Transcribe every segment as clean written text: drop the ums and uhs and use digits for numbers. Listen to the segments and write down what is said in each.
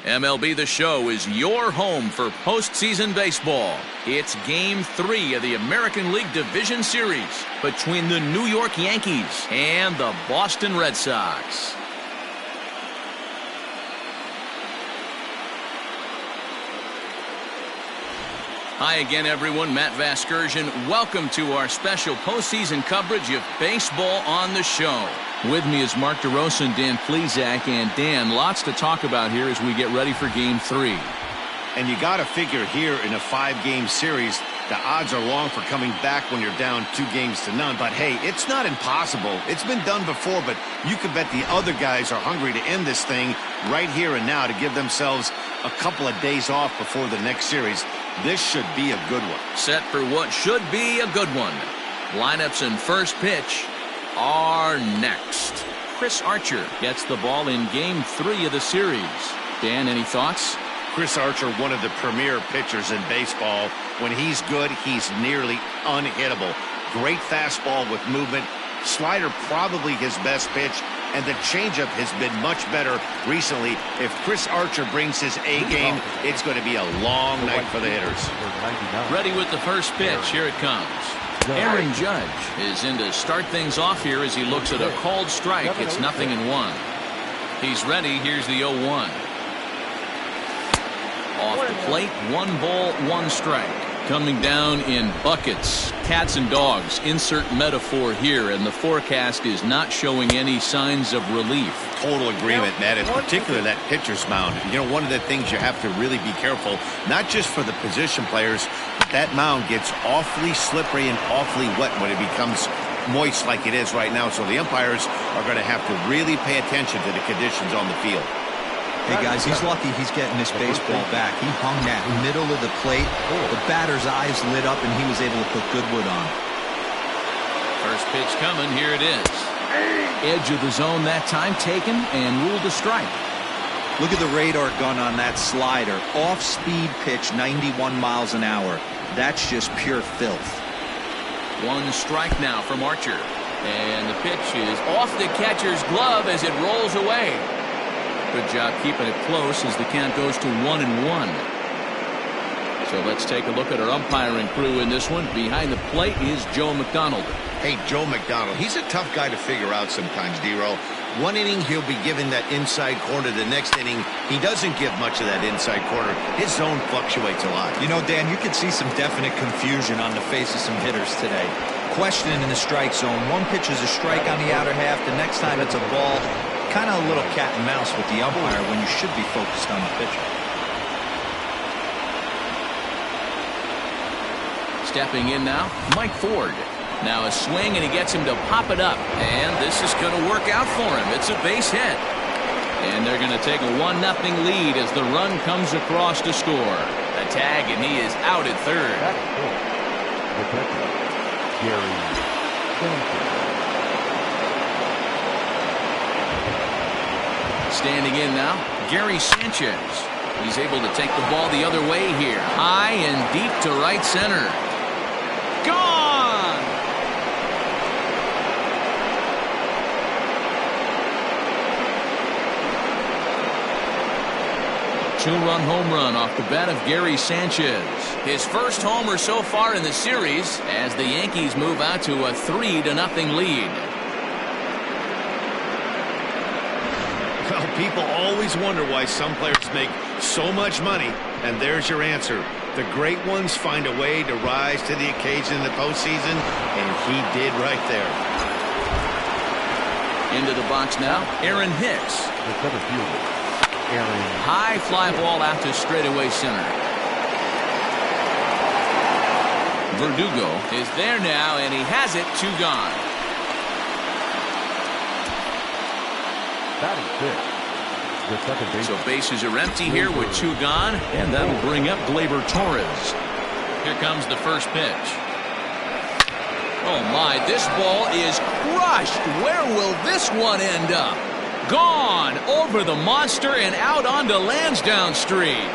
MLB The Show is your home for postseason baseball. It's Game 3 of the American League Division Series between the New York Yankees and the Boston Red Sox. Hi again, everyone. Matt Vasquez. Welcome to our special postseason coverage of baseball on the show. With me is Mark DeRosa and Dan Plesac. And Dan, lots to talk about here as we get ready for Game 3. And you got to figure here in a 5-game series, the odds are long for coming back when you're down 2-0. But hey, it's not impossible. It's been done before, but you can bet the other guys are hungry to end this thing right here and now to give themselves a couple of days off before the next series. This should be a good one. Set for what should be a good one. Lineups and first pitch are next. Chris Archer gets the ball in Game 3 of the series. Dan, any thoughts? Chris Archer, one of the premier pitchers in baseball. When he's good, he's nearly unhittable. Great fastball with movement. Slider probably his best pitch, and the changeup has been much better recently. If Chris Archer brings his A game, it's going to be a long night for the hitters. Ready with the first pitch. Here it comes. Aaron Judge is in to start things off here as he looks at a called strike. It's 0-1. He's ready. Here's the 0-1. Off the plate, 1 ball, 1 strike. Coming down in buckets, cats and dogs, insert metaphor here, and the forecast is not showing any signs of relief. Total agreement, Matt. In particular, that pitcher's mound. You know, one of the things you have to really be careful, not just for the position players, but that mound gets awfully slippery and awfully wet when it becomes moist like it is right now. So the umpires are going to have to really pay attention to the conditions on the field. Hey, guys, he's lucky he's getting this baseball back. He hung that middle of the plate. The batter's eyes lit up, and he was able to put good wood on. First pitch coming. Here it is. Edge of the zone that time taken and ruled a strike. Look at the radar gun on that slider. Off-speed pitch, 91 miles an hour. That's just pure filth. 1 strike now from Archer. And the pitch is off the catcher's glove as it rolls away. Good job keeping it close as the count goes to 1-1. So let's take a look at our umpiring crew in this one. Behind the plate is Joe McDonald. Hey, Joe McDonald, he's a tough guy to figure out sometimes, D-Roll. One inning, he'll be given that inside corner. The next inning, he doesn't give much of that inside corner. His zone fluctuates a lot. You know, Dan, you could see some definite confusion on the face of some hitters today. Questioning in the strike zone. One pitch is a strike on the outer half. The next time it's a ball. Kind of a little cat and mouse with the umpire when you should be focused on the pitcher. Stepping in now, Mike Ford. Now a swing, and he gets him to pop it up. And this is going to work out for him. It's a base hit. And they're going to take a 1-0 lead as the run comes across to score. A tag, and he is out at third. Standing in now, Gary Sanchez. He's able to take the ball the other way here. High and deep to right center. Gone! 2-run home run off the bat of Gary Sanchez. His first homer so far in the series as the Yankees move out to a 3-0 lead. Well, people always wonder why some players make so much money, and there's your answer. The great ones find a way to rise to the occasion in the postseason, and he did right there. Into the box now, Aaron Hicks. High fly ball out to straightaway center. Verdugo is there now, and he has it. 2 gone. So bases are empty here with 2 gone, and that'll bring up Gleyber Torres. Here comes the first pitch. Oh my, this ball is crushed. Where will this one end up? Gone over the monster and out onto Lansdowne Street.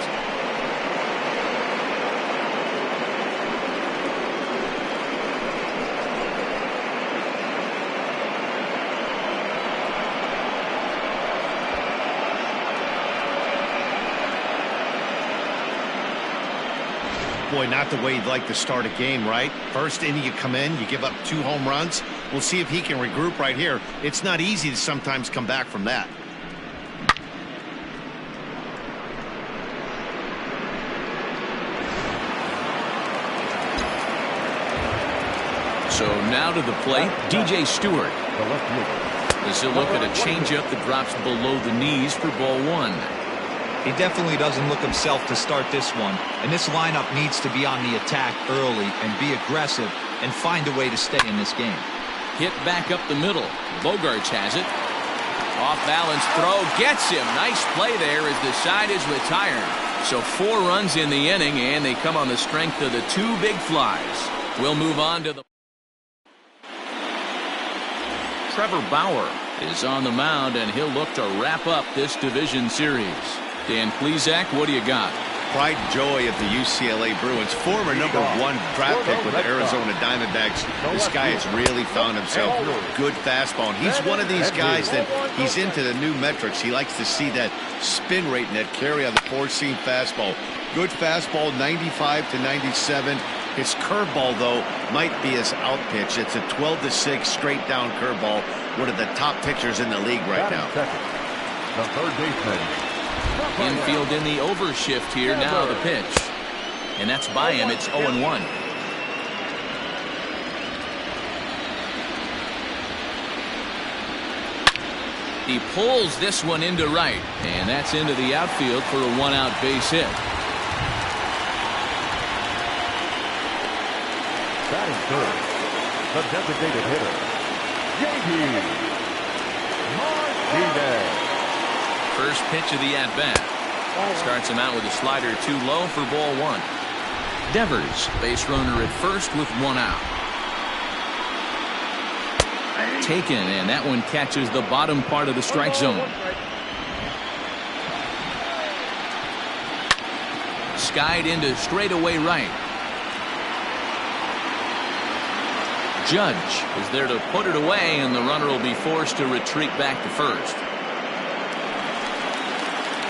Boy, not the way you'd like to start a game, right? First inning, you come in, you give up 2 home runs. We'll see if he can regroup right here. It's not easy to sometimes come back from that. So now to the plate, DJ Stewart. As he'll look at a changeup that drops below the knees for ball 1. He definitely doesn't look himself to start this one, and this lineup needs to be on the attack early and be aggressive and find a way to stay in this game. Hit back up the middle. Bogaerts has it. Off balance throw gets him. Nice play there as the side is retired. So 4 runs in the inning, and they come on the strength of the 2 big flies. We'll move on to the Trevor Bauer is on the mound, and he'll look to wrap up this division series. Dan Plesac, what do you got? Pride and joy of the UCLA Bruins. Former #1 draft pick with the Arizona Diamondbacks. This guy has really found himself good fastball. And he's one of these guys that he's into the new metrics. He likes to see that spin rate and that carry on the 4-seam fastball. Good fastball, 95 to 97. His curveball, though, might be his out pitch. It's a 12-6 straight down curveball. One of the top pitchers in the league right now. The third baseman. Infield in the overshift here. Now the pitch. And that's by him. It's 0-1. He pulls this one into right. And that's into the outfield for a 1-out base hit. Batting third, the designated hitter, J.D. Martinez. First pitch of the at-bat. Starts him out with a slider too low for ball 1. Devers, base runner at first with 1 out. Taken, and that one catches the bottom part of the strike zone. Skied into straightaway right. Judge is there to put it away, and the runner will be forced to retreat back to first.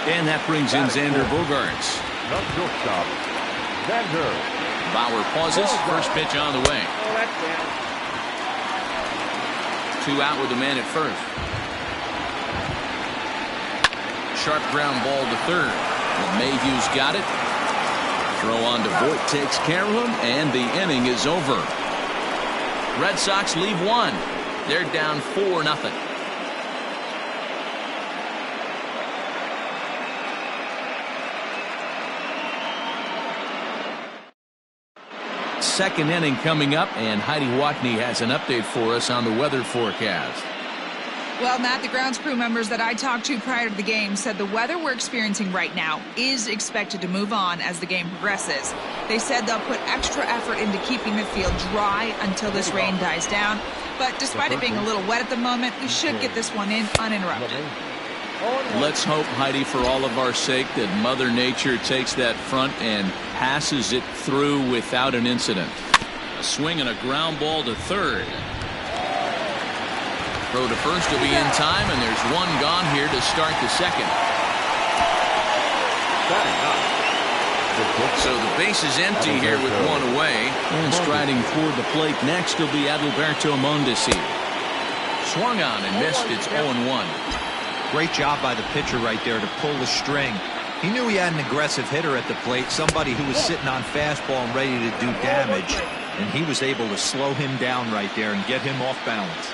And that brings in Xander Bogaerts. The shortstop, Xander. Bauer pauses. First pitch on the way. 2 out with the man at first. Sharp ground ball to third. Mayhew's got it. Throw on to Voit takes care of him, and the inning is over. Red Sox leave 1. They're down 4-0. Second inning coming up, and Heidi Watney has an update for us on the weather forecast. Well, Matt, the grounds crew members that I talked to prior to the game said the weather we're experiencing right now is expected to move on as the game progresses. They said they'll put extra effort into keeping the field dry until this rain dies down. But despite it being a little wet at the moment, we should get this one in uninterrupted. Let's hope, Heidi, for all of our sake, that Mother Nature takes that front and passes it through without an incident. A swing and a ground ball to third. Throw to first will be in time, and there's 1 gone here to start the second. So the base is empty here with 1 away. And striding toward the plate next will be Adalberto Mondesi. Swung on and missed. It's 0-1. Great job by the pitcher right there to pull the string. He knew he had an aggressive hitter at the plate, somebody who was sitting on fastball and ready to do damage, and he was able to slow him down right there and get him off balance.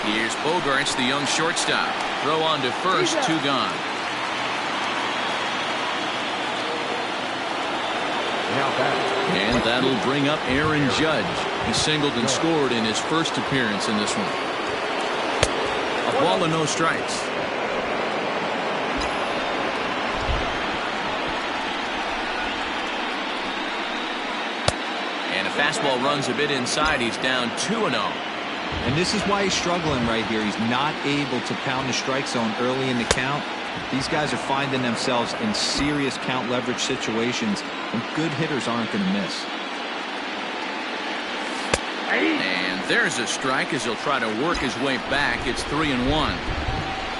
Here's Bogaerts, the young shortstop. Throw on to first, 2 gone. And that'll bring up Aaron Judge. He singled and scored in his first appearance in this one. A ball and no strikes. And a fastball runs a bit inside. He's down 2-0. And this is why he's struggling right here. He's not able to pound the strike zone early in the count. These guys are finding themselves in serious count leverage situations, and good hitters aren't going to miss. And there's a strike as he'll try to work his way back. It's 3-1.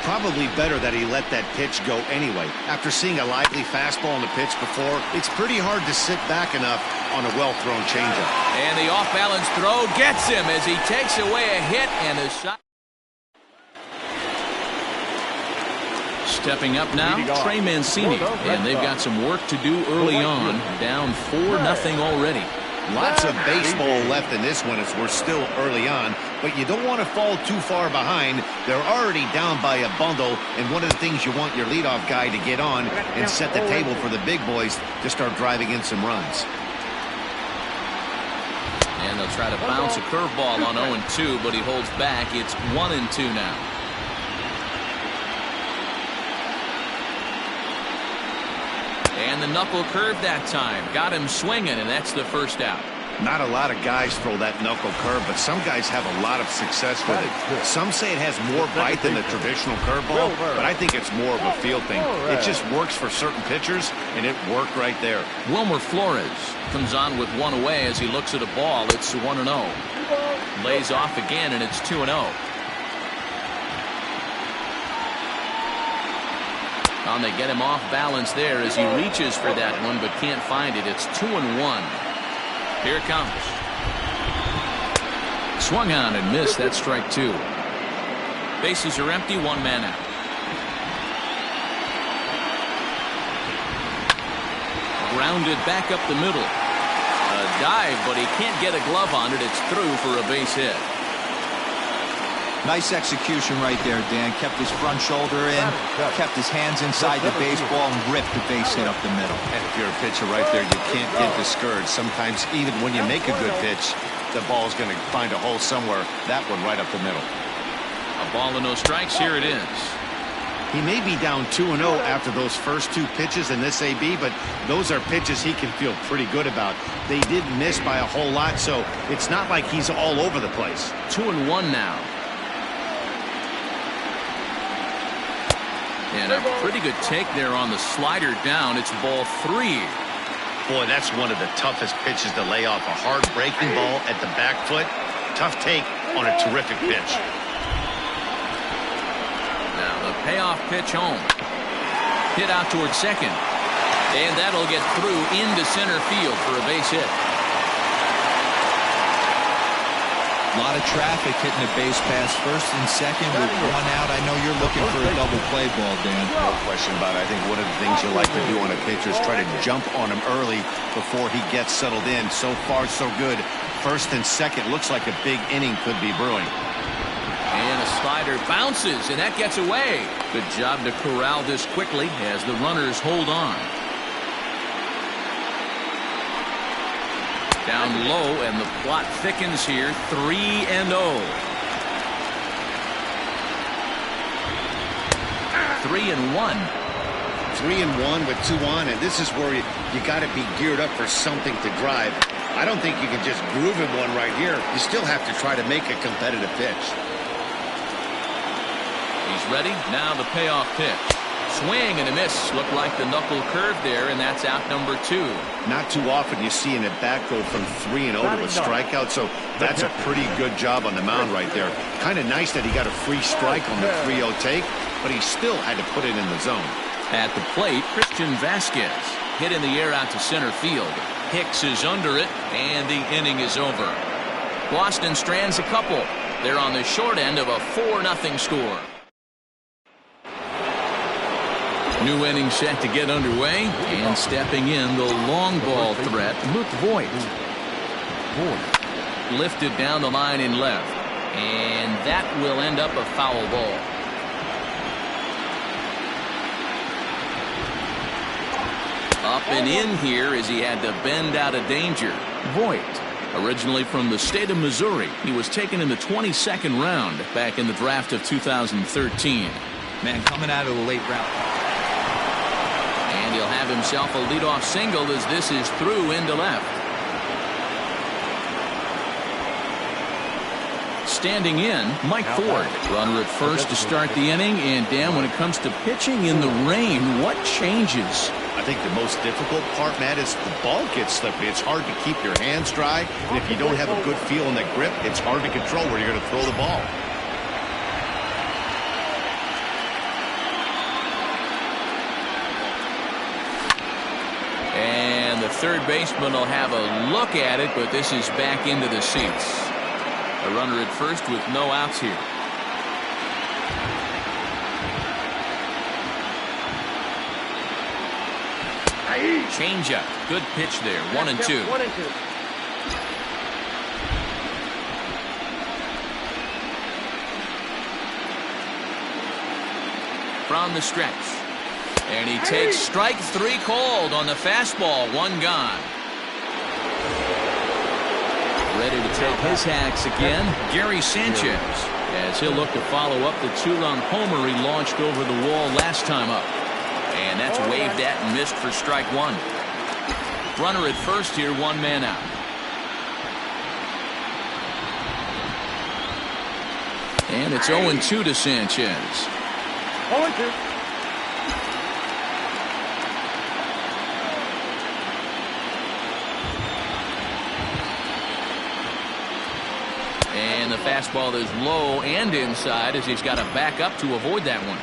probably better that he let that pitch go anyway. After seeing a lively fastball on the pitch before, it's pretty hard to sit back enough on a well-thrown changeup. And the off-balance throw gets him as he takes away a hit and a shot. Stepping up now, Trey Mancini, and they've got some work to do early on. Down 4-0 already. Lots of baseball left in this one as we're still early on, but you don't want to fall too far behind. They're already down by a bundle, and one of the things you want your leadoff guy to get on and set the table for the big boys to start driving in some runs. And they'll try to bounce a curveball on 0-2, but he holds back. It's 1-2 now. And the knuckle curve that time. Got him swinging, and that's the first out. Not a lot of guys throw that knuckle curve, but some guys have a lot of success with it. Some say it has more bite than the traditional curveball, but I think it's more of a feel thing. It just works for certain pitchers, and it worked right there. Wilmer Flores comes on with one away as he looks at a ball. It's 1-0. Lays off again, and it's 2-0. And they get him off balance there as he reaches for that one but can't find it. It's 2-1. Here it comes. Swung on and missed. That's strike 2. Bases are empty. One man out. Grounded back up the middle. A dive, but he can't get a glove on it. It's through for a base hit. Nice execution right there, Dan. Kept his front shoulder in, kept his hands inside the baseball, and ripped the base hit up the middle. And if you're a pitcher right there, you can't get discouraged. Sometimes even when you make a good pitch, the ball's going to find a hole somewhere. That one right up the middle. A ball and no strikes. Here it is. He may be down 2-0 after those first 2 pitches in this AB, but those are pitches he can feel pretty good about. They did miss by a whole lot, so it's not like he's all over the place. 2-1 now. And a pretty good take there on the slider down. It's ball 3. Boy, that's one of the toughest pitches to lay off. A hard breaking ball at the back foot. Tough take on a terrific pitch. Now the payoff pitch home. Hit out towards second. And that'll get through into center field for a base hit. A lot of traffic hitting the base pass first and second with one out. I know you're looking for a double play ball, Dan. No question about it. I think one of the things you like to do on a pitcher is try to jump on him early before he gets settled in. So far, so good. First and second looks like a big inning could be brewing. And a slider bounces, and that gets away. Good job to corral this quickly as the runners hold on. Down low, and the plot thickens here. 3-0. 3-1. 3-1 with 2 on, and this is where you got to be geared up for something to drive. I don't think you can just groove him one right here. You still have to try to make a competitive pitch. He's ready. Now the payoff pitch. Swing and a miss. Looked like the knuckle curve there, and that's out number 2. Not too often you see an at-bat go from 3-0 to a strikeout, so that's a pretty good job on the mound right there. Kind of nice that he got a free strike on the 3-0 take, but he still had to put it in the zone. At the plate, Christian Vasquez. Hit in the air out to center field. Hicks is under it, and the inning is over. Boston strands a couple. They're on the short end of a 4-0 score. New inning set to get underway, and stepping in the long ball threat, Voit. Lifted down the line in left, and that will end up a foul ball. Up and in here as he had to bend out of danger. Voit, originally from the state of Missouri, he was taken in the 22nd round back in the draft of 2013. Man, coming out of the late round. And he'll have himself a leadoff single as this is through into left. Standing in, Mike Ford. Runner at first to start the inning. And Dan, when it comes to pitching in the rain, what changes? I think the most difficult part, Matt, is the ball gets slippery. It's hard to keep your hands dry. And if you don't have a good feel in that grip, it's hard to control where you're going to throw the ball. third baseman will have a look at it, but this is back into the seats. A runner at first with no outs here. Changeup. Good pitch there. 1-2. 1-2. From the stretch. And he takes strike 3 called on the fastball. 1 gone. Ready to take his hacks again, Gary Sanchez, as he'll look to follow up the 2-run homer he launched over the wall last time up. And that's waved at and missed for strike 1. Runner at first here, 1 man out. And it's 0-2 to Sanchez. 0-2. And the fastball is low and inside as he's got to back up to avoid that one.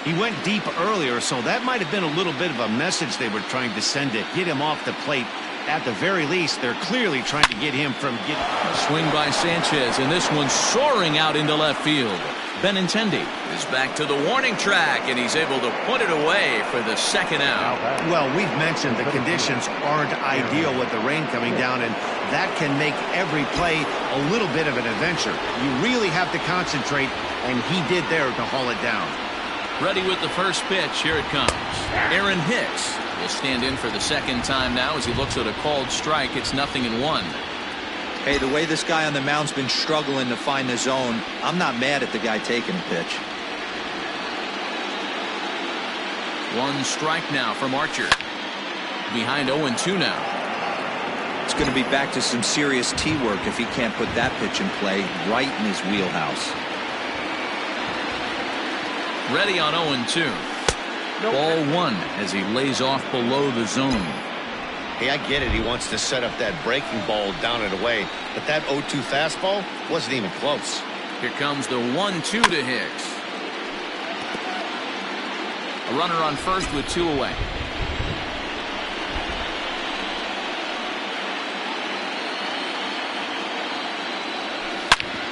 He went deep earlier, so that might have been a little bit of a message they were trying to send to get him off the plate. At the very least, they're clearly trying to get him from getting... A swing by Sanchez, and this one's soaring out into left field. Benintendi is back to the warning track, and he's able to put it away for the second out. Well, we've mentioned the conditions aren't ideal with the rain coming down, and that can make every play a little bit of an adventure. You really have to concentrate, and he did there to haul it down. Ready with the first pitch. Here it comes. Aaron Hicks will stand in for the second time now as he looks at a called strike. It's 0-1. Hey, the way this guy on the mound's been struggling to find the zone, I'm not mad at the guy taking a pitch. 1 strike now from Archer. Behind 0-2 now. It's going to be back to some serious tee work if he can't put that pitch in play right in his wheelhouse. Ready on 0-2. Ball 1 as he lays off below the zone. Hey, I get it. He wants to set up that breaking ball down and away, but that 0-2 fastball wasn't even close. Here comes the 1-2 to Hicks. A runner on first with 2 away.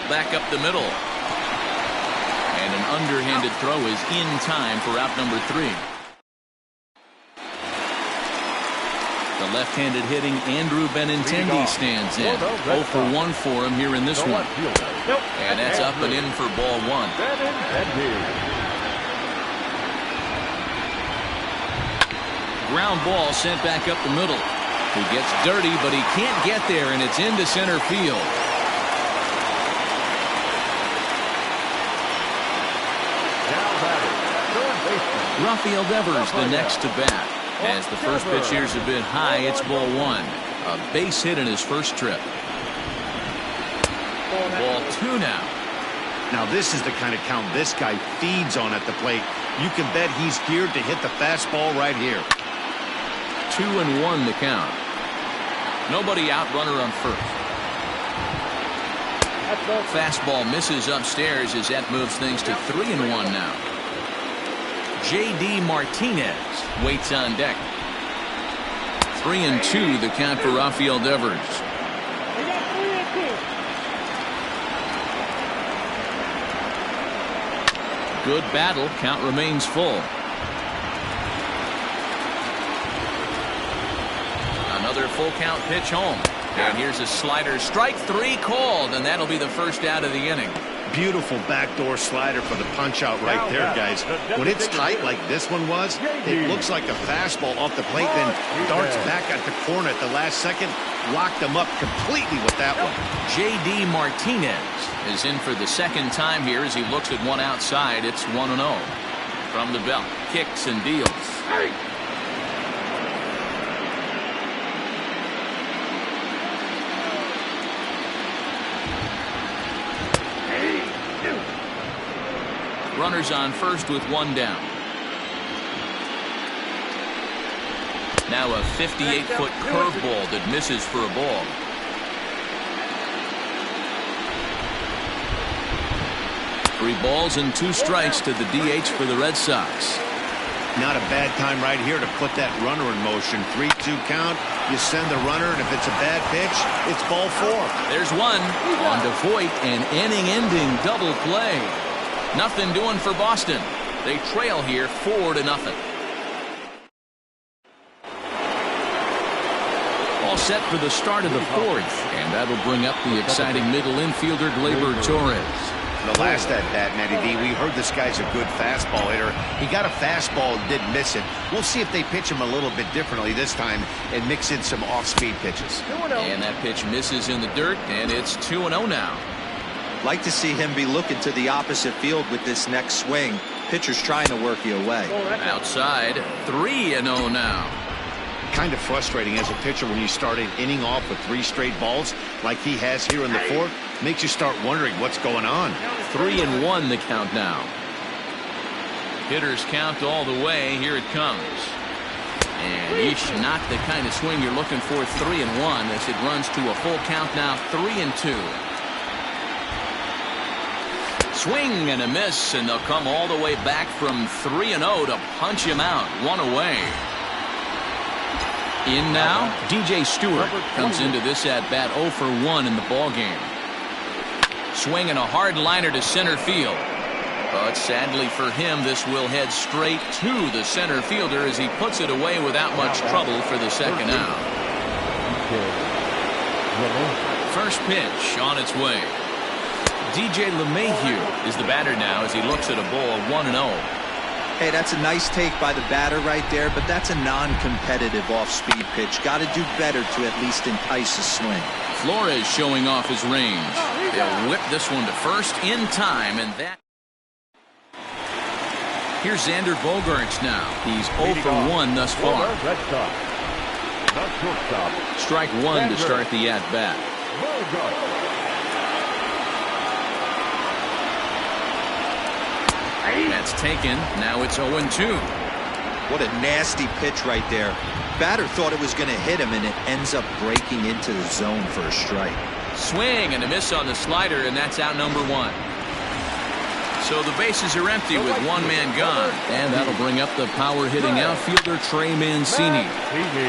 Back up the middle. And an underhanded throw is in time for out number 3. The left-handed hitting Andrew Benintendi stands in. 0 for 1 for him here in this one. And that's up and in for ball 1. Ground ball sent back up the middle. He gets dirty, but he can't get there, and it's into center field. Rafael Devers the next to bat. As the first pitch here's a bit high, it's ball 1. A base hit in his first trip. Ball 2 now. Now this is the kind of count this guy feeds on at the plate. You can bet he's geared to hit the fastball right here. 2-1 the count. Nobody out, runner on first. Fastball misses upstairs as that moves things to 3-1 now. J.D. Martinez waits on deck. 3-2 the count for Rafael Devers. Good battle. Count remains full. Another full count pitch home. And here's a slider. Strike 3 called, and that'll be the first out of the inning. Beautiful backdoor slider for the punch out right there, guys. When it's tight like this one was, it looks like a fastball off the plate, then darts back at the corner at the last second. Locked him up completely with that one. J.D. Martinez is in for the second time here as he looks at one outside. It's 1-0. From the belt, kicks and deals. Runners on first with 1 down. Now a 58-foot curveball that misses for a ball. Three balls and 2 strikes to the DH for the Red Sox. Not a bad time right here to put that runner in motion. 3-2 count. You send the runner, and if it's a bad pitch, it's ball 4. There's one on to Voit, an inning-ending double play. Nothing doing for Boston. They trail here 4-0. All set for the start of the 4th, and that'll bring up the exciting middle infielder Gleyber Torres. The last at-bat, Matty D, we heard this guy's a good fastball hitter. He got a fastball and didn't miss it. We'll see if they pitch him a little bit differently this time and mix in some off-speed pitches. And that pitch misses in the dirt, and it's 2-0 now. Like to see him be looking to the opposite field with this next swing. Pitcher's trying to work you away. Outside, 3-0 now. Kind of frustrating as a pitcher when you start an inning off with 3 straight balls like he has here in the 4th. Makes you start wondering what's going on. 3-1 the count now. Hitters count all the way. Here it comes. And eesh, not the kind of swing you're looking for. 3-1 as it runs to a full count now. 3-2. Swing and a miss, and they'll come all the way back from 3-0 to punch him out. 1 away. In now, DJ Stewart comes into this at-bat 0 for 1 in the ballgame. Swinging a hard liner to center field. But sadly for him, this will head straight to the center fielder as he puts it away without much trouble for the second out. First pitch on its way. DJ LeMahieu is the batter now as he looks at a ball 1-0. Hey, that's a nice take by the batter right there, but that's a non-competitive off-speed pitch. Got to do better to at least entice a swing. Flores showing off his range. They'll whip this one to first in time, and that. Here's Xander Bogaerts now. He's 0 for 1 thus far. Strike 1 to start the at-bat. That's taken. Now it's 0-2. What a nasty pitch right there. Batter thought it was going to hit him, and it ends up breaking into the zone for a strike. Swing and a miss on the slider, and that's out number 1. So the bases are empty with 1 man gone, and that'll bring up the power-hitting outfielder Trey Mancini.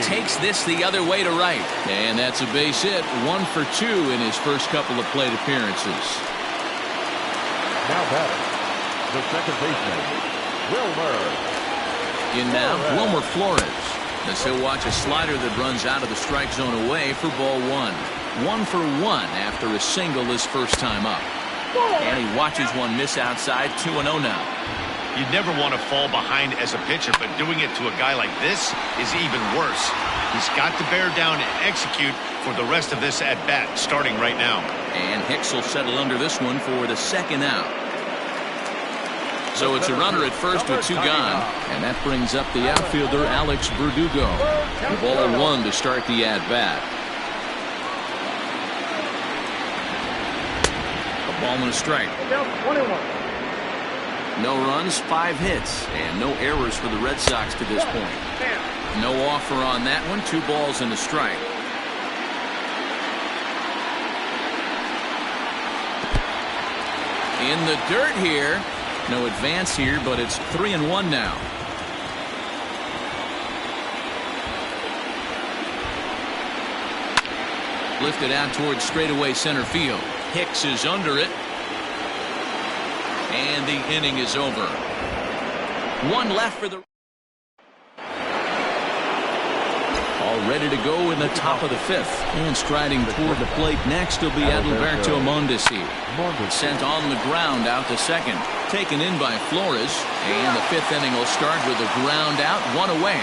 Takes this the other way to right, and that's a base hit. 1 for 2 in his first couple of plate appearances. Now batter, the second baseman, Wilmer. In now, Wilmer Flores, as he'll watch a slider that runs out of the strike zone away for ball 1. 1 for 1 after a single his first time up. And he watches one miss outside. 2-0 now. You'd never want to fall behind as a pitcher, but doing it to a guy like this is even worse. He's got to bear down and execute for the rest of this at-bat, starting right now. And Hicks will settle under this one for the second out. So it's a runner at first with 2 gone, and that brings up the outfielder Alex Verdugo. The ball 1 to start the at-bat. A ball and a strike. No runs, 5 hits, and no errors for the Red Sox to this point. No offer on that one. 2 balls and a strike. In the dirt here. No advance here, but it's 3-1 now. Lifted out towards straightaway center field. Hicks is under it. And the inning is over. 1 left for the. All ready to go in the top of the 5th. And striding toward the plate next will be Adalberto Mondesi. Sent on the ground out to second. Taken in by Flores. And the 5th inning will start with a ground out, 1 away.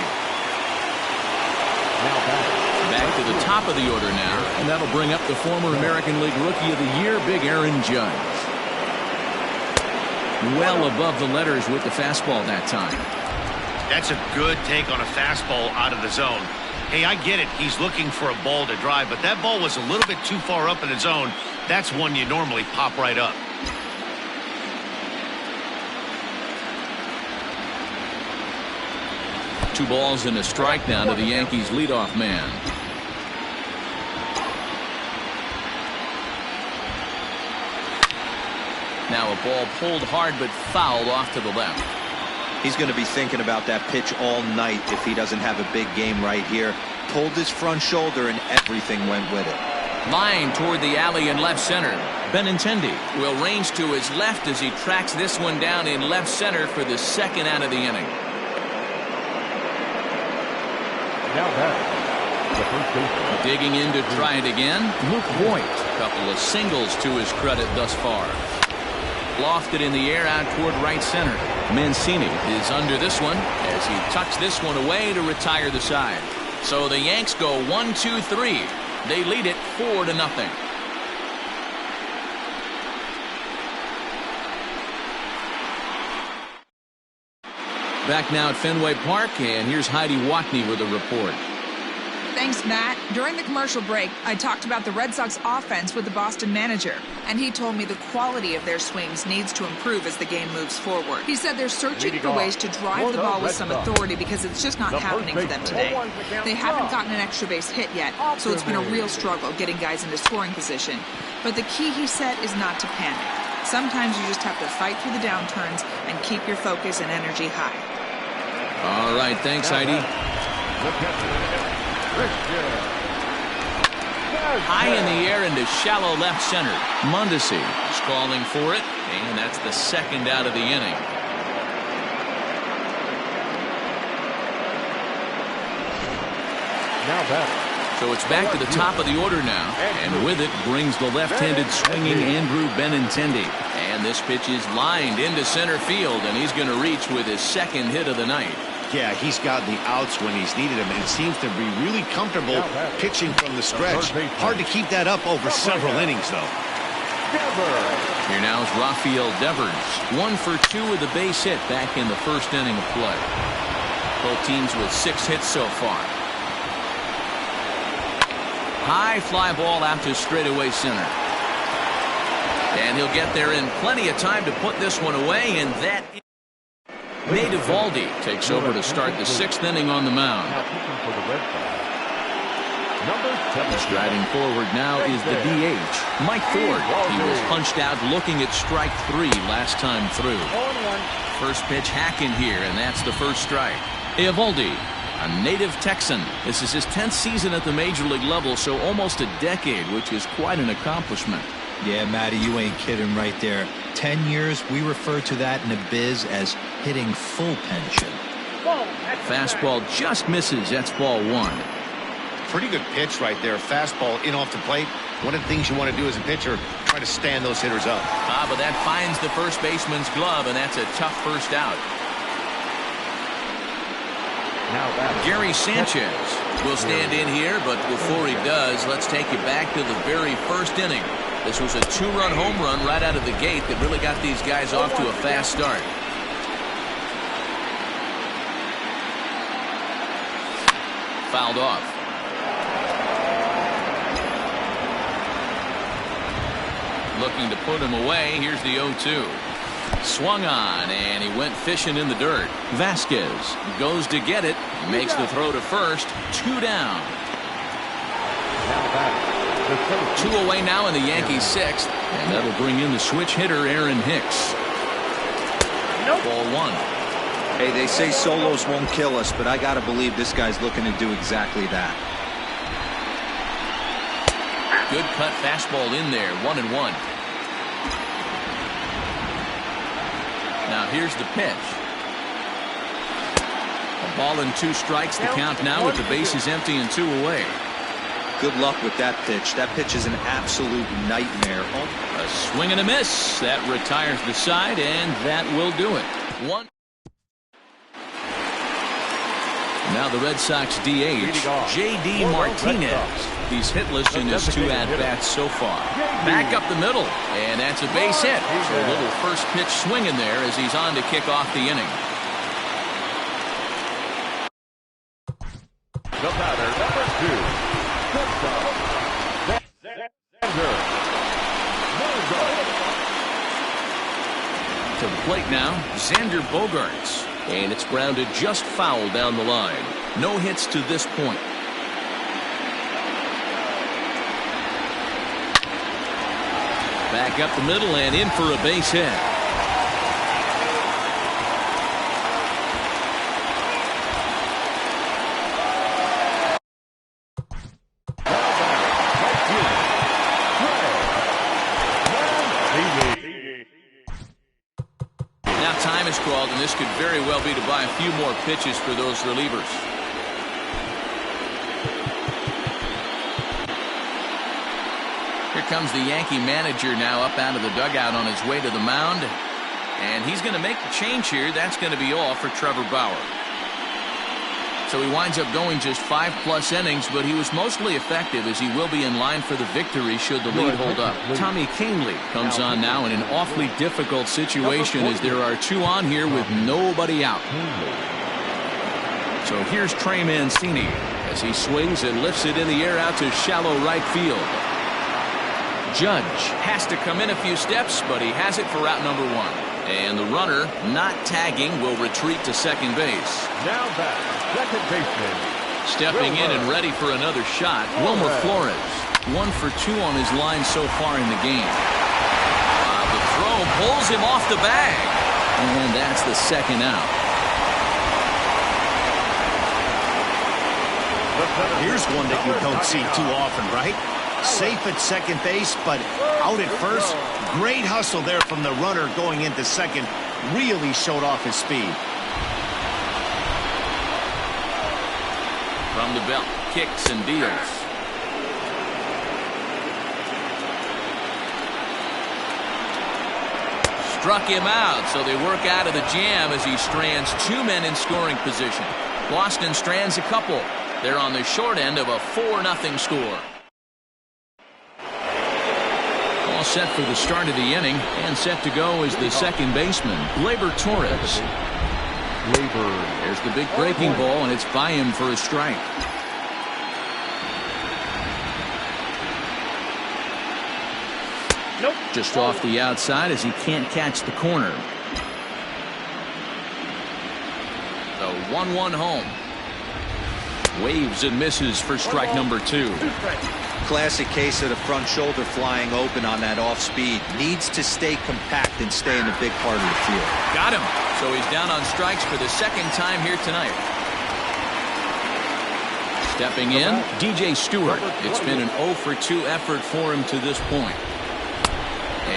Back to the top of the order now. And that'll bring up the former American League Rookie of the Year, Big Aaron Judge. Well above the letters with the fastball that time. That's a good take on a fastball out of the zone. Hey, I get it. He's looking for a ball to drive, but that ball was a little bit too far up in the zone. That's one you normally pop right up. Two balls and a strike now to the Yankees leadoff man. Now a ball pulled hard but fouled off to the left. He's going to be thinking about that pitch all night if he doesn't have a big game right here. Pulled his front shoulder and everything went with it. Line toward the alley in left center. Benintendi will range to his left as he tracks this one down in left center for the second out of the inning. Now back, the first baseman. Digging in to try it again. Luke Voigt. A couple of singles to his credit thus far. Lofted in the air out toward right center. Mancini is under this one as he tucks this one away to retire the side. So the Yanks go 1-2-3. They lead it 4-0. Back now at Fenway Park, and here's Heidi Watney with a report. Thanks, Matt. During the commercial break, I talked about the Red Sox offense with the Boston manager, and he told me the quality of their swings needs to improve as the game moves forward. He said they're searching for ways to drive the ball with some authority because it's just not happening for them today. They haven't gotten an extra base hit yet, so it's been a real struggle getting guys into scoring position. But the key, he said, is not to panic. Sometimes you just have to fight through the downturns and keep your focus and energy high. All right, thanks, Heidi. High in the air into shallow left center. Mondesi is calling for it, and that's the second out of the inning. Now back. So it's back to the top of the order now, and with it brings the left-handed swinging Andrew Benintendi. And this pitch is lined into center field, and he's going to reach with his second hit of the night. Yeah, he's gotten the outs when he's needed them and seems to be really comfortable pitching from the stretch. Hard to keep that up over several innings, though. Here now is Rafael Devers. 1 for 2 with a base hit back in the first inning of play. Both teams with 6 hits so far. High fly ball out to straightaway center. And he'll get there in plenty of time to put this one away, and that is Mlbtheshow takes over to start the 6th inning on the mound. Striding forward now is the DH, Mike Ford. He was punched out looking at strike 3 last time through. First pitch hacking here, and that's the first strike. Eovaldi, a native Texan. This is his 10th season at the major league level, so almost a decade, which is quite an accomplishment. Yeah, Matty, you ain't kidding right there. 10 years, we refer to that in the biz as hitting full pension. Fastball just misses. That's ball 1. Pretty good pitch right there. Fastball in off the plate. One of the things you want to do as a pitcher, try to stand those hitters up. But that finds the first baseman's glove, and that's a tough first out. Gary Sanchez will stand in here, but before he does, let's take you back to the very first inning. This was a 2-run home run right out of the gate that really got these guys off to a fast start. Fouled off. Looking to put him away. Here's the 0-2. Swung on, and he went fishing in the dirt. Vasquez goes to get it. Makes the throw to first. 2 down. 2 away now in the Yankees' 6th. And that'll bring in the switch hitter, Aaron Hicks. Ball 1. Hey, they say solos won't kill us, but I got to believe this guy's looking to do exactly that. Good cut fastball in there. 1-1. Now here's the pitch. A ball and 2 strikes. The count now with the bases empty and 2 away. Good luck with that pitch. That pitch is an absolute nightmare. A swing and a miss. That retires the side, and that will do it. 1. Now the Red Sox DH, J.D. Martinez. He's hitless in his 2 at-bats so far. Back up the middle, and that's a base hit. So a little first pitch swing in there as he's on to kick off the inning. The batter, number 2. To the plate now, Xander Bogaerts. And it's grounded just foul down the line. No hits to this point. Back up the middle and in for a base hit. time is called, and this could very well be to buy a few more pitches for those relievers. Here comes the Yankee manager now up out of the dugout on his way to the mound. And he's going to make the change here. That's going to be all for Trevor Bauer. So he winds up going just 5+ innings, but he was mostly effective as he will be in line for the victory should the lead hold up. Tommy Canely comes on now in an awfully difficult situation as there are 2 on here with nobody out. So here's Trey Mancini as he swings and lifts it in the air out to shallow right field. Judge has to come in a few steps, but he has it for route number 1. And the runner, not tagging, will retreat to second base. Now back, second baseman. Stepping in and ready for another shot, Wilmer Flores. 1 for 2 on his line so far in the game. The throw pulls him off the bag. And that's the second out. Here's one that you don't see too often, right? Safe at second base, but out at first. Great hustle there from the runner going into second. Really showed off his speed. From the belt, kicks and deals. Struck him out, so they work out of the jam as he strands 2 men in scoring position. Boston strands a couple. They're on the short end of a 4-0 score. All set for the start of the inning, and set to go is the second baseman, Gleyber Torres. There's the big breaking ball, and it's by him for a strike. Nope. Just off the outside as he can't catch the corner. The 1-1 home. Waves and misses for strike number 2. Classic case of the front shoulder flying open on that off speed. Needs to stay compact and stay in the big part of the field. Got him. So he's down on strikes for the second time here tonight. Stepping in, DJ Stewart. It's been an 0 for 2 effort for him to this point.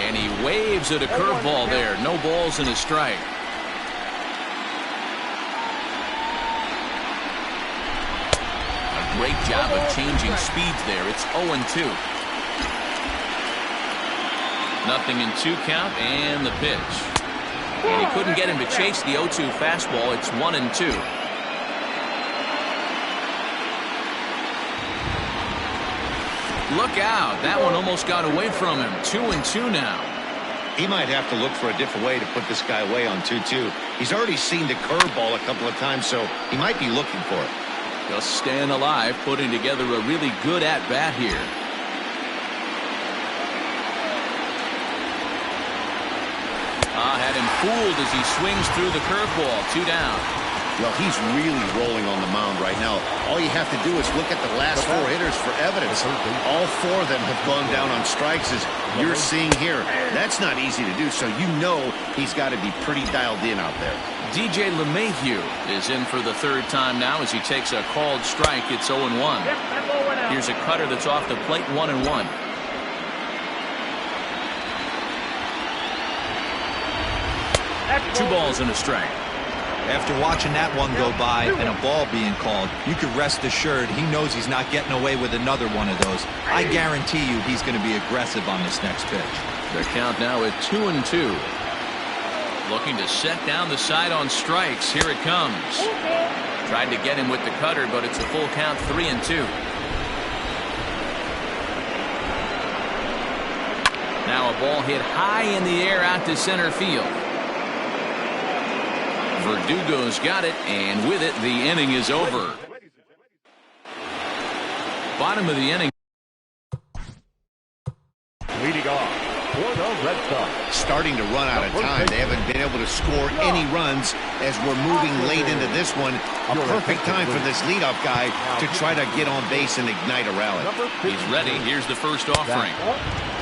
And he waves at a curveball there. No balls and a strike. Great job of changing speeds there. It's 0-2. 0-2 count and the pitch. And he couldn't get him to chase the 0-2 fastball. It's 1-2. Look out. That one almost got away from him. 2-2 now. He might have to look for a different way to put this guy away on 2-2. He's already seen the curveball a couple of times, so he might be looking for it. Just staying alive, putting together a really good at-bat here. Had him fooled as he swings through the curveball. 2 down. Well, he's really rolling on the mound right now. All you have to do is look at the last 4 hitters for evidence. All 4 of them have gone down on strikes, as you're seeing here. That's not easy to do, so you know he's got to be pretty dialed in out there. DJ LeMahieu is in for the 3rd time now as he takes a called strike. It's 0-1. Here's a cutter that's off the plate. 1-1. Two balls and a strike. After watching that one go by and a ball being called, you can rest assured he knows he's not getting away with another one of those. I guarantee you he's going to be aggressive on this next pitch. The count now at 2-2. Looking to set down the side on strikes. Here it comes. Tried to get him with the cutter, but it's a full count. 3-2. Now a ball hit high in the air out to center field. Verdugo's got it, and with it, the inning is over. Bottom of the inning. Leading off for the Red Sox. Starting to run out of time. They haven't been able to score any runs as we're moving late into this one. A perfect time for this leadoff guy to try to get on base and ignite a rally. He's ready. Here's the first offering.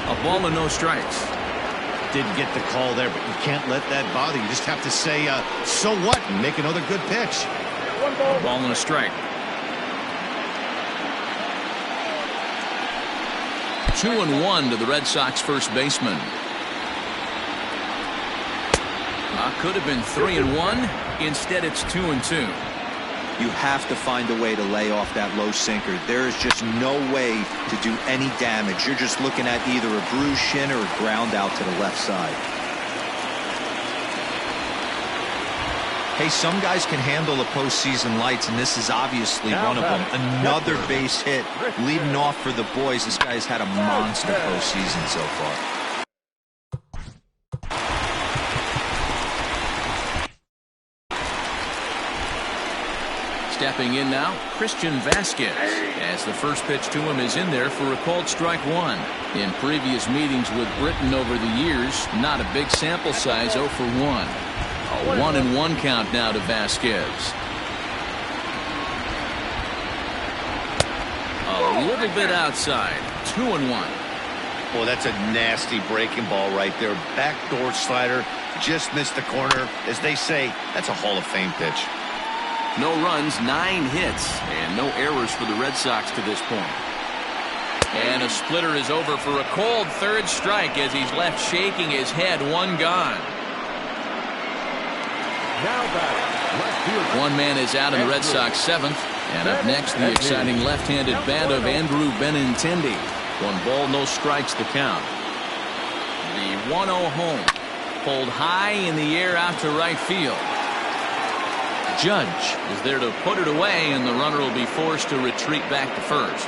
A ball and no strikes. Didn't get the call there, but you can't let that bother. You just have to say, so what, and make another good pitch. A ball and a strike. 2-1 to the Red Sox first baseman. Could have been 3-1. Instead, it's 2-2. You have to find a way to lay off that low sinker. There is just no way to do any damage. You're just looking at either a bruised shin or a ground out to the left side. Hey, some guys can handle the postseason lights, and this is obviously one of them. Another base hit leading off for the boys. This guy's had a monster postseason so far. Stepping in now, Christian Vasquez, as the first pitch to him is in there for a called strike one. In previous meetings with Britain over the years, not a big sample size, 0 for 1. A 1-1 count now to Vasquez. A little bit outside, 2-1. Well, that's a nasty breaking ball right there. Backdoor slider, just missed the corner. As they say, that's a Hall of Fame pitch. No runs, 9 hits, and no errors for the Red Sox to this point. And a splitter is over for a cold third strike as he's left shaking his head. 1 gone. One man is out in the Red Sox 7th. And up next, the exciting left-handed bat of Andrew Benintendi. 1 ball, no strikes to count. The 1-0 home. Pulled high in the air out to right field. Judge is there to put it away, and the runner will be forced to retreat back to first.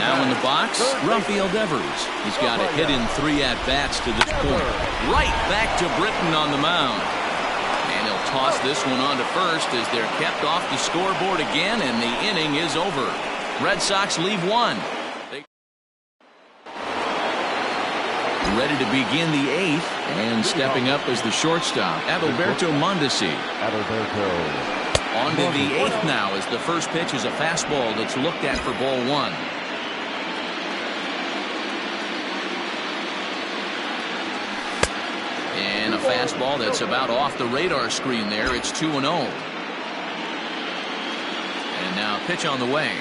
Now in the box, Rafael Devers. He's got a hit in 3 at-bats to this point. Right back to Britain on the mound. And he'll toss this one on to first as they're kept off the scoreboard again, and the inning is over. Red Sox leave 1. Ready to begin the 8th, and stepping up as the shortstop, Adalberto Mondesi. On to the 8th now as the first pitch is a fastball that's looked at for ball 1. And a fastball that's about off the radar screen there. It's 2-0. And now pitch on the way.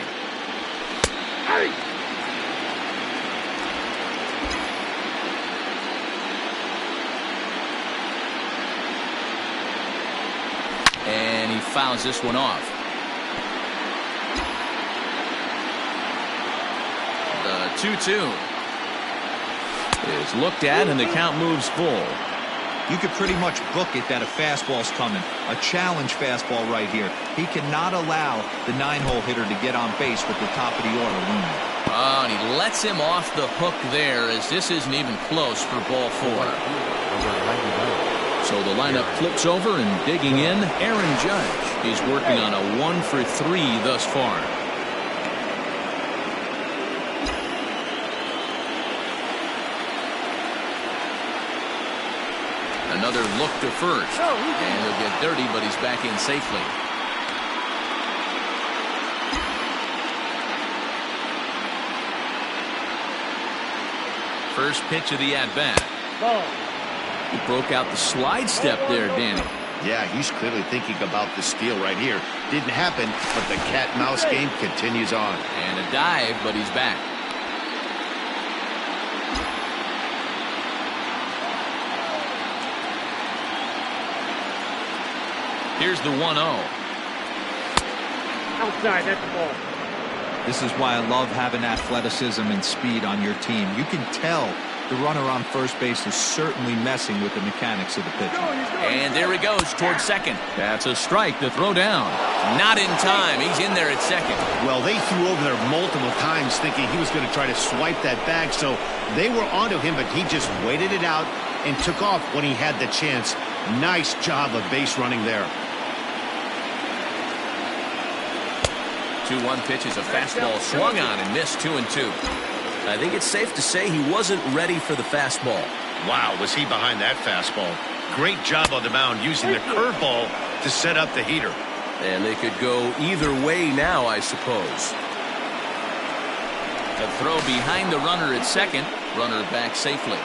And he fouls this one off. The 2-2 is looked at, and the count moves full. You could pretty much book it that a fastball's coming. A challenge fastball right here. He cannot allow the 9-hole hitter to get on base with the top of the order looming. Oh, and he lets him off the hook there, as this isn't even close for ball 4. So the lineup flips over, and digging in, Aaron Judge. He's working on a 1 for 3 thus far. Another look to first, and he'll get dirty, but he's back in safely. First pitch of the at-bat. He broke out the slide step there, Danny. Yeah, he's clearly thinking about the steal right here. Didn't happen, but the cat-mouse game continues on. And a dive, but he's back. Here's the 1-0. Outside, that's the ball. This is why I love having athleticism and speed on your team. You can tell the runner on first base is certainly messing with the mechanics of the pitch. And there he goes towards second. That's a strike to throw down. Not in time. He's in there at second. Well, they threw over there multiple times thinking he was going to try to swipe that bag, so they were onto him, but he just waited it out and took off when he had the chance. Nice job of base running there. 2-1 pitch is a fastball swung on and missed. 2-2. I think it's safe to say he wasn't ready for the fastball. Wow, was he behind that fastball. Great job on the mound using the curveball to set up the heater. And they could go either way now, I suppose. A throw behind the runner at second. Runner back safely.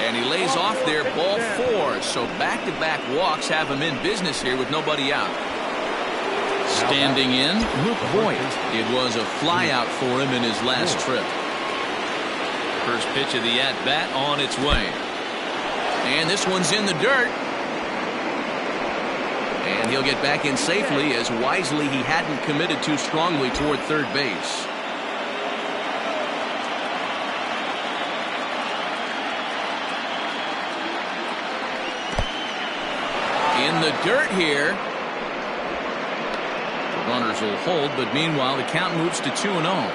And he lays off there, ball 4. So back-to-back walks have him in business here with nobody out. Standing in, Luke Voigt. It was a flyout for him in his last trip. First pitch of the at-bat on its way. And this one's in the dirt. And he'll get back in safely, as wisely he hadn't committed too strongly toward third base. In the dirt here. The runners will hold, but meanwhile the count moves to 2-0.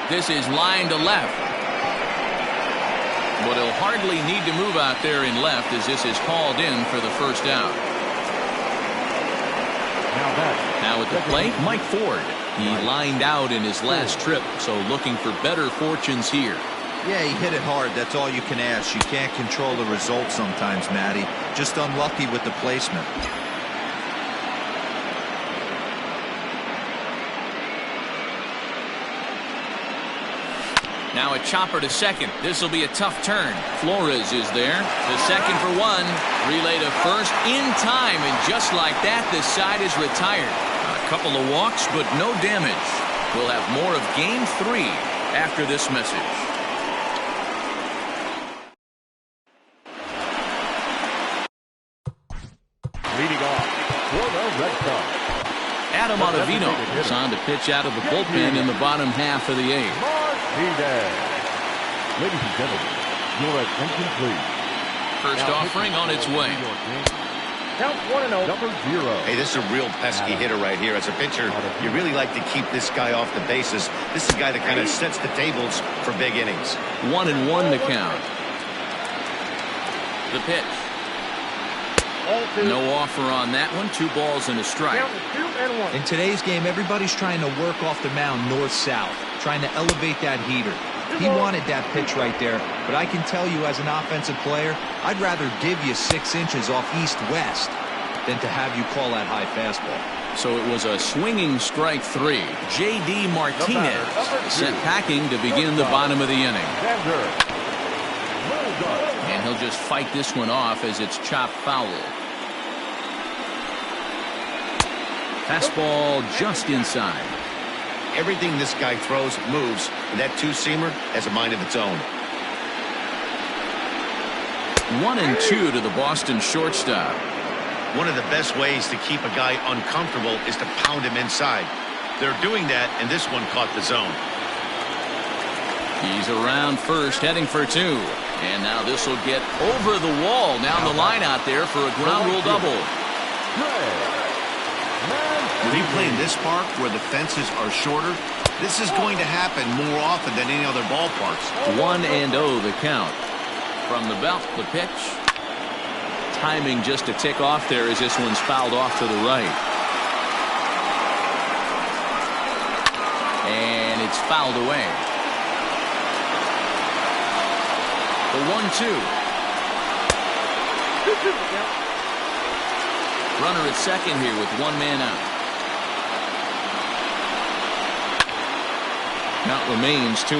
This is line to left. But he'll hardly need to move out there in left, as this is called in for the first out. Now at the plate, Mike Ford. He lined out in his last trip, so looking for better fortunes here. Yeah, he hit it hard. That's all you can ask. You can't control the result sometimes, Matty. Just unlucky with the placement. Now a chopper to second. This will be a tough turn. Flores is there. The second for one. Relay to first in time, and just like that, this side is retired. A couple of walks, but no damage. We'll have more of Game 3 after this message. Leading off for the Red Sox, Adam Ottavino is on to pitch out of the bullpen in the bottom half of the 8th. Ladies and gentlemen, your attention please. First offering on its way. Count 1-0. Number 0. Hey, this is a real pesky hitter right here. As a pitcher, you really like to keep this guy off the bases. This is a guy that kind of sets the tables for big innings. 1-1 to count. The pitch. No offer on that one. 2 balls and a strike. In today's game, everybody's trying to work off the mound north-south, trying to elevate that heater. He wanted that pitch right there, but I can tell you as an offensive player, I'd rather give you 6 inches off east-west than to have you call that high fastball. So it was a swinging strike 3. J.D. Martinez sent packing to begin the bottom of the inning. And he'll just fight this one off as it's chopped foul. Fastball just inside. Everything this guy throws moves, and that two-seamer has a mind of its own. 1-2 to the Boston shortstop. One of the best ways to keep a guy uncomfortable is to pound him inside. They're doing that, and this one caught the zone. He's around first, heading for 2. And now this will get over the wall down the line out there for a ground rule double. When you play in this park where the fences are shorter, this is going to happen more often than any other ballparks. 1-0 the count. From the belt, the pitch. Timing just a tick off there as this one's fouled off to the right. And it's fouled away. The 1-2. Runner at second here with 1 man out. Count remains 2-2.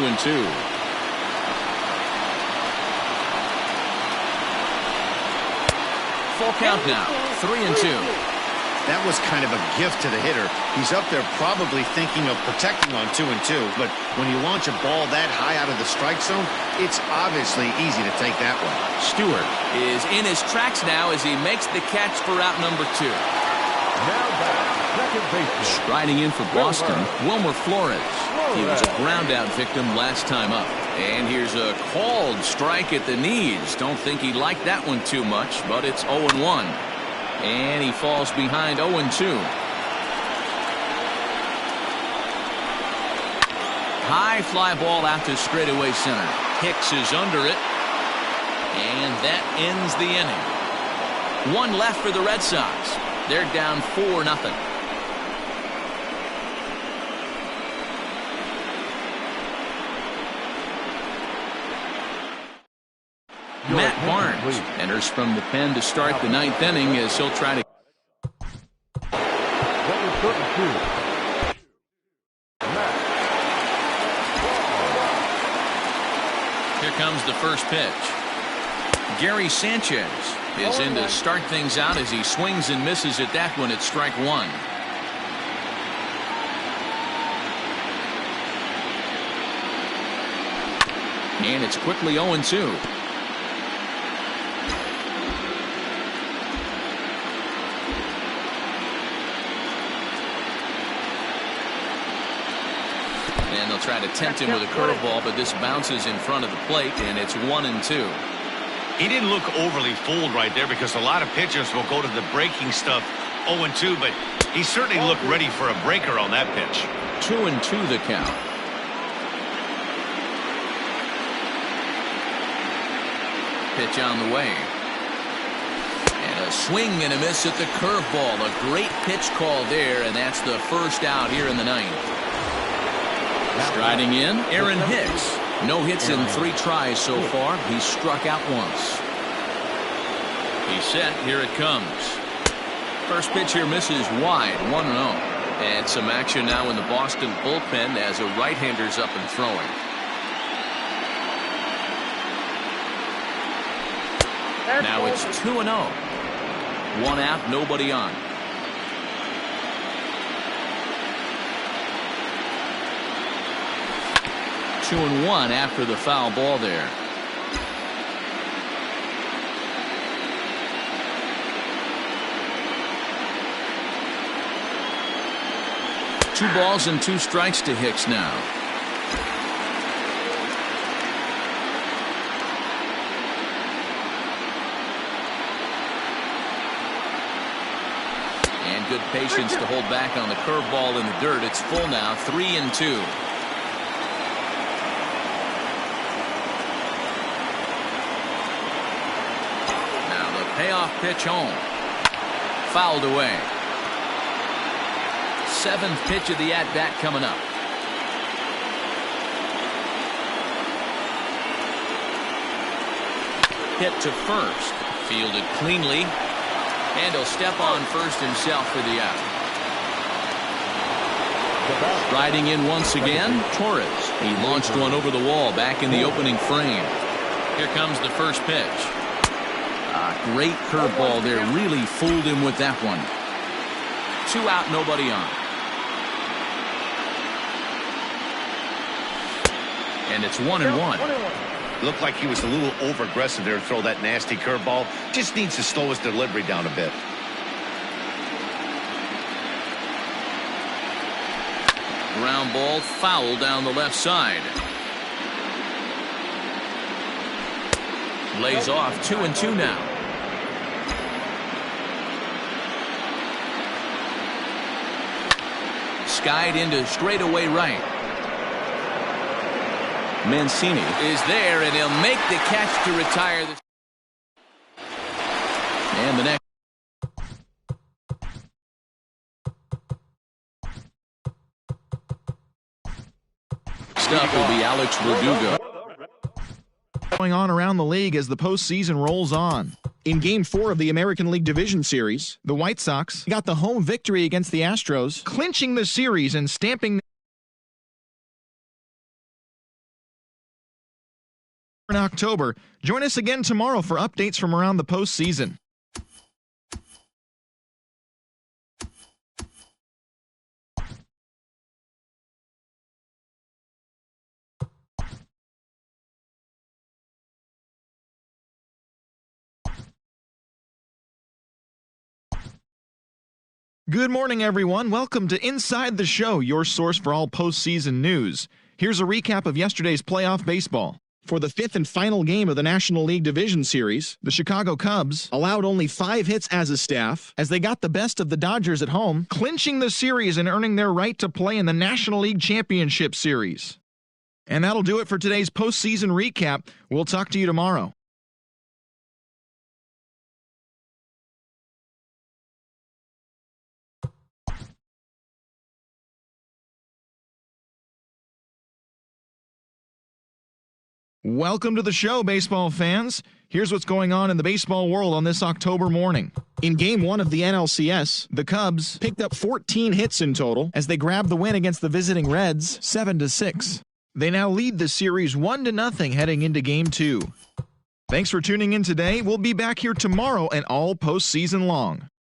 Full count now. 3-2. That was kind of a gift to the hitter. He's up there probably thinking of protecting on 2-2, but when you launch a ball that high out of the strike zone, it's obviously easy to take that one. Stewart is in his tracks now as he makes the catch for out number 2. Now back, second baseman. Striding in for Boston, Wilmer Flores. He was a ground out victim last time up. And here's a called strike at the knees. Don't think he liked that one too much, but it's 0-1. And he falls behind 0-2. High fly ball out to straightaway center. Hicks is under it. And that ends the inning. 1 left for the Red Sox. They're down 4-0. Matt Barnes enters from the pen to start the 9th inning as he'll try to. Here comes the first pitch. Gary Sanchez is in to start things out as he swings and misses at that one at strike one. And it's quickly 0-2. And they'll try to tempt him with a curveball, but this bounces in front of the plate, and it's 1-2. He didn't look overly fooled right there because a lot of pitchers will go to the breaking stuff 0-2, but he certainly looked ready for a breaker on that pitch. 2-2 the count. Pitch on the way. And a swing and a miss at the curveball. A great pitch call there, and that's the first out here in the ninth. Striding in, Aaron Hicks. No hits in 3 tries so far. He's struck out once. He's set. Here it comes. First pitch here misses wide. 1-0. And some action now in the Boston bullpen as a right-hander's up and throwing. Now it's 2-0. 1 out, nobody on. Two and 1 after the foul ball there. Two balls and 2 strikes to Hicks now. And good patience to hold back on the curveball in the dirt. It's full now, 3-2. Payoff pitch home. Fouled away. 7th pitch of the at-bat coming up. Hit to first. Fielded cleanly. And he'll step on first himself for the out. Riding in once again, Torres. He launched one over the wall back in the opening frame. Here comes the first pitch. Great curveball there. Really fooled him with that one. 2 out, nobody on. And it's 1-1. Looked like he was a little over-aggressive there to throw that nasty curveball. Just needs to slow his delivery down a bit. Ground ball foul down the left side. Lays off. 2-2 now. Skied into straightaway right. Mancini is there, and he'll make the catch to retire this. And the next. Stuff will be Alex Verdugo. Going on around the league as the postseason rolls on. In Game 4 of the American League Division Series, the White Sox got the home victory against the Astros, clinching the series and stamping in October. Join us again tomorrow for updates from around the postseason. Good morning, everyone. Welcome to Inside the Show, your source for all postseason news. Here's a recap of yesterday's playoff baseball. For the 5th and final game of the National League Division Series, the Chicago Cubs allowed only 5 hits as a staff as they got the best of the Dodgers at home, clinching the series and earning their right to play in the National League Championship Series. And that'll do it for today's postseason recap. We'll talk to you tomorrow. Welcome to the show, baseball fans. Here's what's going on in the baseball world on this October morning. In Game 1 of the NLCS, the Cubs picked up 14 hits in total as they grabbed the win against the visiting Reds 7-6. They now lead the series 1-0 heading into Game 2. Thanks for tuning in today. We'll be back here tomorrow and all postseason long.